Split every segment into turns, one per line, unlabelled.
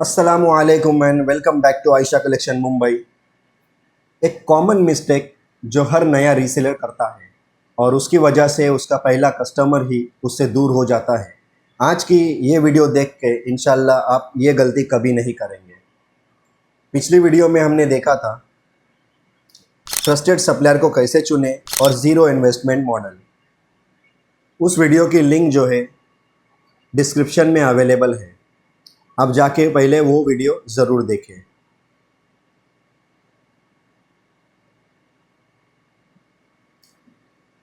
अस्सलामुअलैकुम and welcome back to Ayesha collection Mumbai. एक common mistake जो हर नया रीसेलर करता है और उसकी वजह से उसका पहला कस्टमर ही उससे दूर हो जाता है। आज की ये वीडियो देख के इंशाल्लाह आप ये गलती कभी नहीं करेंगे। पिछली वीडियो में हमने देखा था ट्रस्टेड सप्लायर को कैसे चुने और ज़ीरो इन्वेस्टमेंट मॉडल। उस वीडियो की लिंक जो है डिस्क्रिप्शन में अवेलेबल है, आप जाके पहले वो वीडियो ज़रूर देखें।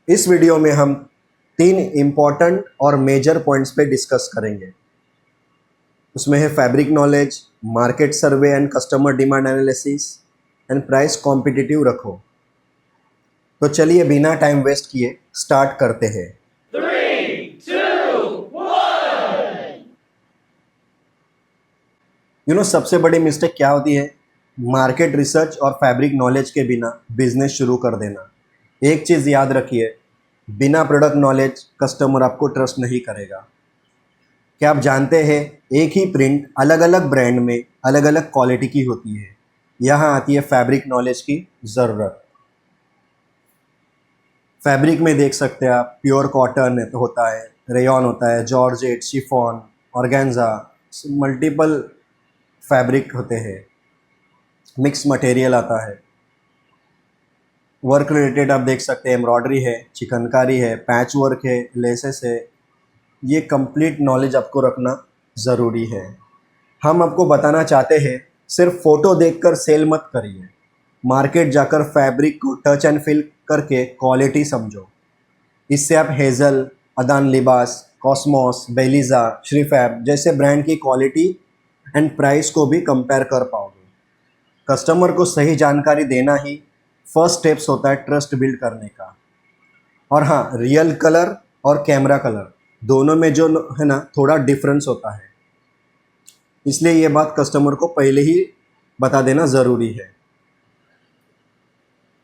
इस वीडियो में हम 3 इम्पॉर्टेंट और मेजर पॉइंट्स पे डिस्कस करेंगे। उसमें है fabric knowledge, market survey and customer demand analysis and price competitive रखो। तो चलिए बिना टाइम वेस्ट किए स्टार्ट करते हैं।
3, 2, 1।
सबसे बड़ी मिस्टेक क्या होती है? मार्केट रिसर्च और फैब्रिक नॉलेज के बिना बिजनेस शुरू कर देना। एक चीज़ याद रखिए, बिना प्रोडक्ट नॉलेज कस्टमर आपको ट्रस्ट नहीं करेगा। क्या आप जानते हैं एक ही प्रिंट अलग अलग ब्रांड में अलग अलग क्वालिटी की होती है। यहाँ आती है फैब्रिक नॉलेज की ज़रूरत। फैब्रिक में देख सकते हैं आप, प्योर कॉटन होता है, रेयॉन होता है, georgette, chiffon, organza, multiple fabric होते हैं, मिक्स मटेरियल आता है। वर्क रिलेटेड आप देख सकते हैं, एम्ब्रॉयडरी है, चिकनकारी है, पैच वर्क है, लेसेस है। ये कंप्लीट नॉलेज आपको रखना ज़रूरी है। हम आपको बताना चाहते हैं, सिर्फ फ़ोटो देखकर सेल मत करिए। मार्केट जाकर फैब्रिक को टच एंड फील करके क्वालिटी समझो। इससे आप हेज़ल, अदान लिबास, कॉस्मॉस, बेलिज़ा, श्रीफैब जैसे ब्रांड की क्वालिटी एंड प्राइस को भी कंपेयर कर पाओगे। कस्टमर को सही जानकारी देना ही फर्स्ट स्टेप्स होता है ट्रस्ट बिल्ड करने का। और हाँ, रियल कलर और कैमरा कलर दोनों में जो है ना थोड़ा डिफरेंस होता है, इसलिए ये बात कस्टमर को पहले ही बता देना ज़रूरी है।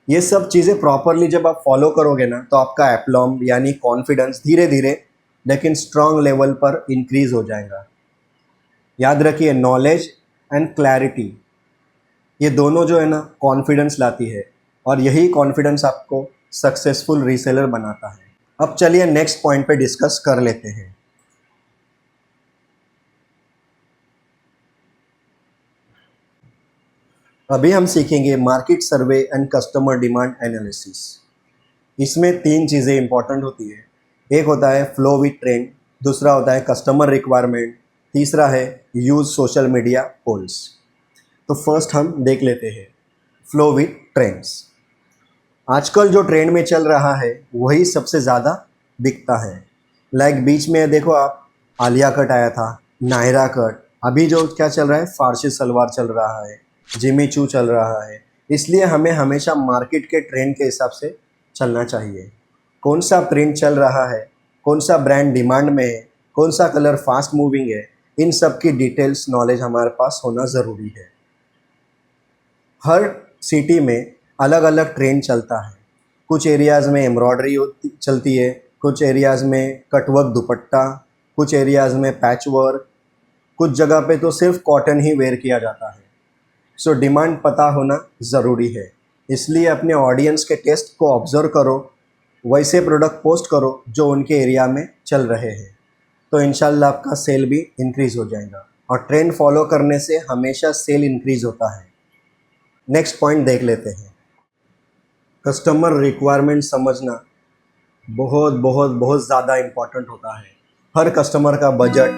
ये सब चीज़ें प्रॉपरली जब आप फॉलो करोगे ना, तो आपका एप्लॉम यानी कॉन्फिडेंस धीरे धीरे लेकिन स्ट्रॉन्ग लेवल पर इंक्रीज़ हो जाएगा। याद रखिए, नॉलेज एंड क्लैरिटी ये दोनों जो है ना कॉन्फिडेंस लाती है, और यही कॉन्फिडेंस आपको सक्सेसफुल रीसेलर बनाता है। अब चलिए नेक्स्ट पॉइंट पे डिस्कस कर लेते हैं। अभी हम सीखेंगे market survey and customer demand analysis. इसमें 3 चीज़ें इंपॉर्टेंट होती है। एक होता है फ्लो विथ ट्रेंड, दूसरा होता है कस्टमर रिक्वायरमेंट, तीसरा है यूज़ सोशल मीडिया पोल्स। तो फर्स्ट हम देख लेते हैं फ्लो विथ ट्रेंड्स। आजकल जो ट्रेंड में चल रहा है वही सबसे ज़्यादा बिकता है। लाइक बीच में देखो आप, आलिया कट आया था, नायरा कट। अभी जो क्या चल रहा है, फारसी सलवार चल रहा है, जिमी चू चल रहा है। इसलिए हमें हमेशा मार्केट के ट्रेंड के हिसाब से चलना चाहिए। कौन सा प्रिंट चल रहा है, कौन सा ब्रांड डिमांड में है, कौन सा कलर फास्ट मूविंग है, इन सब की डिटेल्स नॉलेज हमारे पास होना ज़रूरी है। हर सिटी में अलग अलग ट्रेंड चलता है। कुछ एरियाज़ में एम्ब्रॉयडरी चलती है, कुछ एरियाज़ में कटवर्क दुपट्टा, कुछ एरियाज़ में पैच वर्क, कुछ जगह पे तो सिर्फ कॉटन ही वेयर किया जाता है। सो डिमांड पता होना ज़रूरी है। इसलिए अपने ऑडियंस के टेस्ट को ऑब्ज़र्व करो, वैसे प्रोडक्ट पोस्ट करो जो उनके एरिया में चल रहे हैं, तो इंशाल्लाह आपका सेल भी इंक्रीज़ हो जाएगा। और ट्रेंड फॉलो करने से हमेशा सेल इंक्रीज़ होता है। नेक्स्ट पॉइंट देख लेते हैं। कस्टमर रिक्वायरमेंट समझना बहुत बहुत बहुत ज़्यादा इम्पॉर्टेंट होता है। हर कस्टमर का बजट,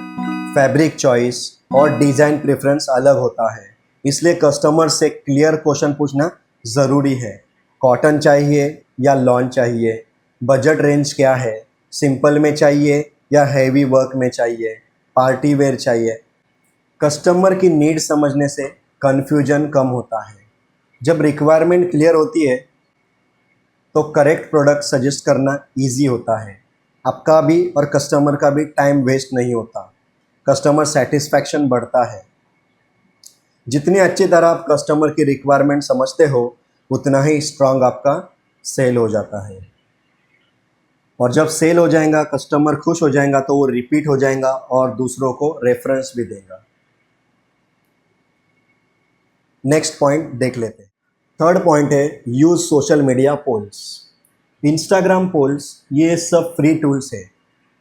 फैब्रिक चॉइस और डिज़ाइन प्रेफरेंस अलग होता है। इसलिए कस्टमर से क्लियर क्वेश्चन पूछना ज़रूरी है। कॉटन चाहिए या लॉन चाहिए, बजट रेंज क्या है, सिंपल में चाहिए या हैवी वर्क में चाहिए, पार्टी वेयर चाहिए। कस्टमर की नीड समझने से कन्फ्यूजन कम होता है। जब रिक्वायरमेंट क्लियर होती है तो करेक्ट प्रोडक्ट सजेस्ट करना इजी होता है। आपका भी और कस्टमर का भी टाइम वेस्ट नहीं होता, कस्टमर सेटिस्फैक्शन बढ़ता है। जितनी अच्छी तरह आप कस्टमर की रिक्वायरमेंट समझते हो, उतना ही स्ट्रांग आपका सेल हो जाता है। और जब सेल हो जाएगा, कस्टमर खुश हो जाएगा, तो वो रिपीट हो जाएगा और दूसरों को रेफरेंस भी देगा। नेक्स्ट पॉइंट देख लेते हैं। थर्ड पॉइंट है use social media polls. Instagram polls ये सब फ्री टूल्स है।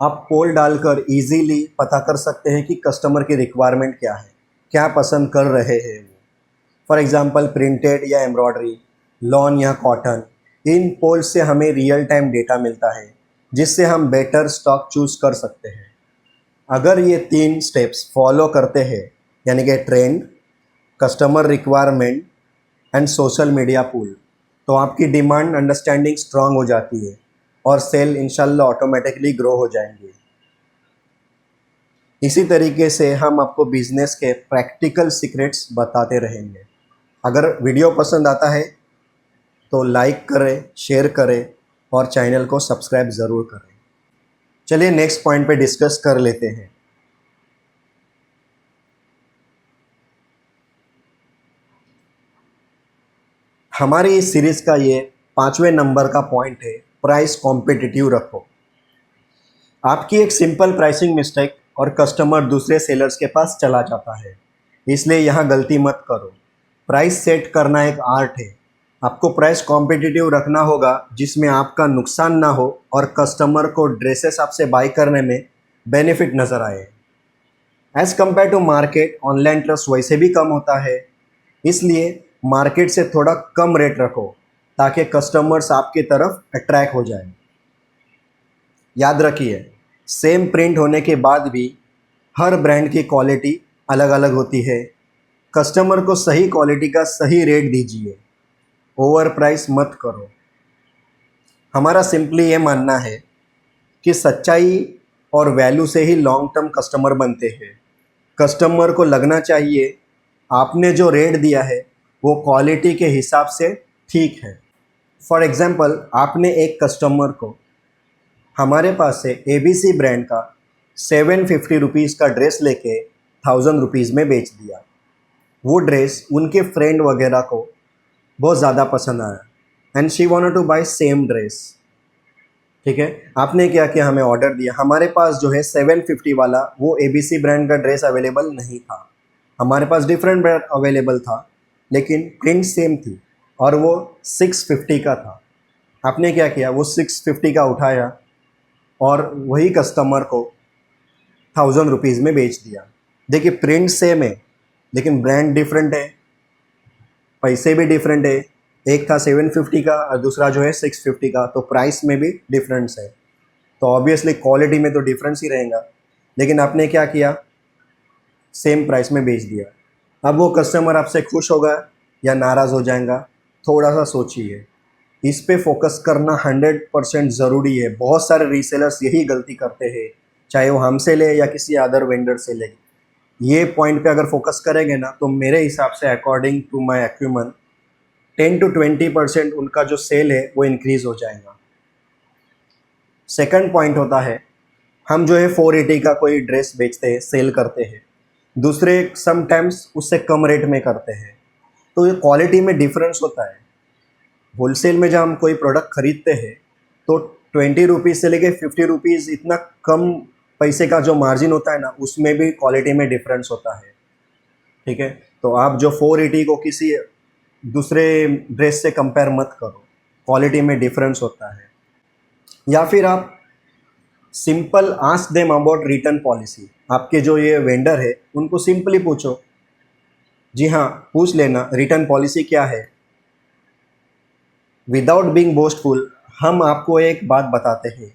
आप पोल डालकर इजीली पता कर सकते हैं कि कस्टमर की रिक्वायरमेंट क्या है, क्या पसंद कर रहे हैं वो। फॉर एग्जांपल प्रिंटेड या एम्ब्रॉयडरी, लॉन या कॉटन। इन पोल्स से हमें रियल टाइम डेटा मिलता है जिससे हम बेटर स्टॉक चूज़ कर सकते हैं। अगर ये 3 स्टेप्स फॉलो करते हैं, यानी कि trend, customer requirement and social media pool, तो आपकी डिमांड अंडरस्टैंडिंग स्ट्रांग हो जाती है और सेल इंशाल्लाह ऑटोमेटिकली ग्रो हो जाएंगे। इसी तरीके से हम आपको बिजनेस के प्रैक्टिकल सीक्रेट्स बताते रहेंगे। अगर वीडियो पसंद आता है तो लाइक करें, शेयर करें और चैनल को सब्सक्राइब ज़रूर करें। चलिए नेक्स्ट पॉइंट पे डिस्कस कर लेते हैं। हमारी इस सीरीज़ का ये 5वें नंबर का पॉइंट है, प्राइस कॉम्पिटिटिव रखो। आपकी एक सिंपल प्राइसिंग मिस्टेक और कस्टमर दूसरे सेलर्स के पास चला जाता है, इसलिए यहाँ गलती मत करो। प्राइस सेट करना एक आर्ट है। आपको प्राइस कॉम्पिटिटिव रखना होगा जिसमें आपका नुकसान ना हो और कस्टमर को ड्रेसेस आपसे बाय करने में बेनिफिट नज़र आए। As compare to market, online trust वैसे भी कम होता है, इसलिए मार्केट से थोड़ा कम रेट रखो ताकि कस्टमर्स आपकी तरफ अट्रैक्ट हो जाए। याद रखिए, सेम प्रिंट होने के बाद भी हर ब्रांड की क्वालिटी अलग अलग होती है। कस्टमर को सही क्वालिटी का सही रेट दीजिए, ओवर प्राइस मत करो। हमारा सिंपली ये मानना है कि सच्चाई और वैल्यू से ही लॉन्ग टर्म कस्टमर बनते हैं। कस्टमर को लगना चाहिए आपने जो रेट दिया है वो क्वालिटी के हिसाब से ठीक है। फॉर एग्ज़ाम्पल, आपने एक कस्टमर को हमारे पास से ABC ब्रांड का 750 रुपीज़ का ड्रेस लेके 1000 रुपीज़ में बेच दिया। वो ड्रेस उनके फ्रेंड वगैरह को बहुत ज़्यादा पसंद आया and she wanted to buy same dress. ठीक है, आपने क्या किया, हमें ऑर्डर दिया। हमारे पास जो है 750 वाला वो ABC ब्रांड का ड्रेस अवेलेबल नहीं था, हमारे पास डिफरेंट ब्रांड अवेलेबल था, लेकिन प्रिंट सेम थी और वो 650 का था। आपने क्या किया, वो 650 का उठाया और वही कस्टमर को 1000 रुपीज़ में बेच दिया। देखिए, प्रिंट सेम है लेकिन ब्रांड डिफरेंट है, पैसे भी डिफरेंट है। एक था 750 का और दूसरा जो है 650 का, तो प्राइस में भी डिफरेंस है। तो ऑब्वियसली क्वालिटी में तो डिफरेंस ही रहेगा, लेकिन आपने क्या किया, सेम प्राइस में बेच दिया। अब वो कस्टमर आपसे खुश होगा या नाराज़ हो जाएगा, थोड़ा सा सोचिए। इस पे फोकस करना 100% ज़रूरी है। बहुत सारे रीसेलर्स यही गलती करते हैं, चाहे वो हमसे ले या किसी अदर वेंडर से ले। ये पॉइंट पे अगर फोकस करेंगे ना, तो मेरे हिसाब से according to my acumen 10 to 20% उनका जो सेल है वो इंक्रीज़ हो जाएगा। सेकंड पॉइंट होता है, हम जो है 480 का कोई ड्रेस बेचते हैं, सेल करते हैं, दूसरे समटाइम्स उससे कम रेट में करते हैं, तो ये क्वालिटी में डिफरेंस होता है। होलसेल में जब हम कोई प्रोडक्ट खरीदते हैं तो 20 रुपीज़ से लेके 50 रुपीज़ इतना कम पैसे का जो मार्जिन होता है ना, उसमें भी क्वालिटी में डिफरेंस होता है। ठीक है, तो आप जो 480 को किसी दूसरे ड्रेस से कंपेयर मत करो, क्वालिटी में डिफरेंस होता है। या फिर आप simple ask them about return policy. आपके जो ये वेंडर है उनको सिंपली पूछो, जी हाँ, पूछ लेना रिटर्न पॉलिसी क्या है। विदाउट बीइंग बोस्टफुल, हम आपको एक बात बताते हैं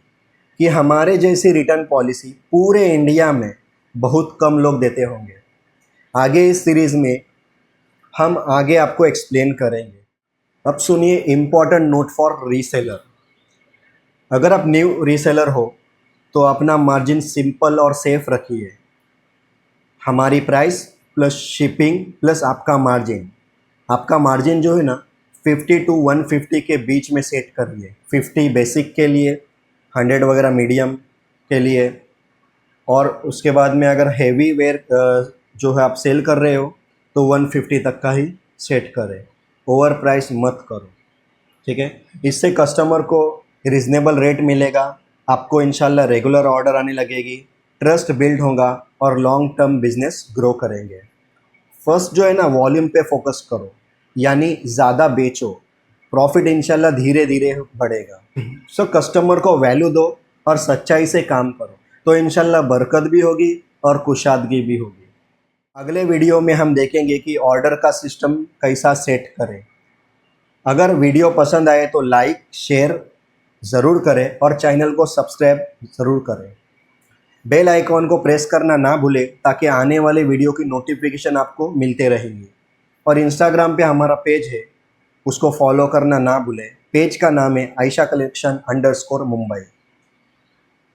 कि हमारे जैसी रिटर्न पॉलिसी पूरे इंडिया में बहुत कम लोग देते होंगे। आगे इस सीरीज़ में हम आगे आपको एक्सप्लेन करेंगे। अब सुनिए इम्पॉर्टेंट नोट फॉर रीसेलर। अगर आप न्यू रीसेलर हो तो अपना मार्जिन सिंपल और सेफ रखिए। हमारी प्राइस प्लस शिपिंग प्लस आपका मार्जिन जो है ना 50 to 150 के बीच में सेट करिए। 50 बेसिक के लिए, 100 वगैरह मीडियम के लिए, और उसके बाद में अगर हैवी वेयर जो है आप सेल कर रहे हो तो 150 तक का ही सेट करें। ओवर प्राइस मत करो। ठीक है, इससे कस्टमर को रिजनेबल रेट मिलेगा, आपको इंशाल्लाह रेगुलर ऑर्डर आने लगेगी, ट्रस्ट बिल्ड होगा और लॉन्ग टर्म बिजनेस ग्रो करेंगे। फर्स्ट जो है ना, वॉल्यूम पे फोकस करो, यानी ज़्यादा बेचो, प्रॉफिट इंशाल्लाह धीरे धीरे बढ़ेगा। सो कस्टमर को वैल्यू दो और सच्चाई से काम करो, तो इंशाल्लाह बरकत भी होगी और कुशादगी भी होगी। अगले वीडियो में हम देखेंगे कि ऑर्डर का सिस्टम कैसा सेट करें। अगर वीडियो पसंद आए तो लाइक शेयर ज़रूर करें और चैनल को सब्सक्राइब ज़रूर करें। बेल आइकॉन को प्रेस करना ना भूलें ताकि आने वाले वीडियो की नोटिफिकेशन आपको मिलते रहेंगी। और इंस्टाग्राम पे हमारा पेज है, उसको फॉलो करना ना भूलें। पेज का नाम है आयशा कलेक्शन _ मुंबई।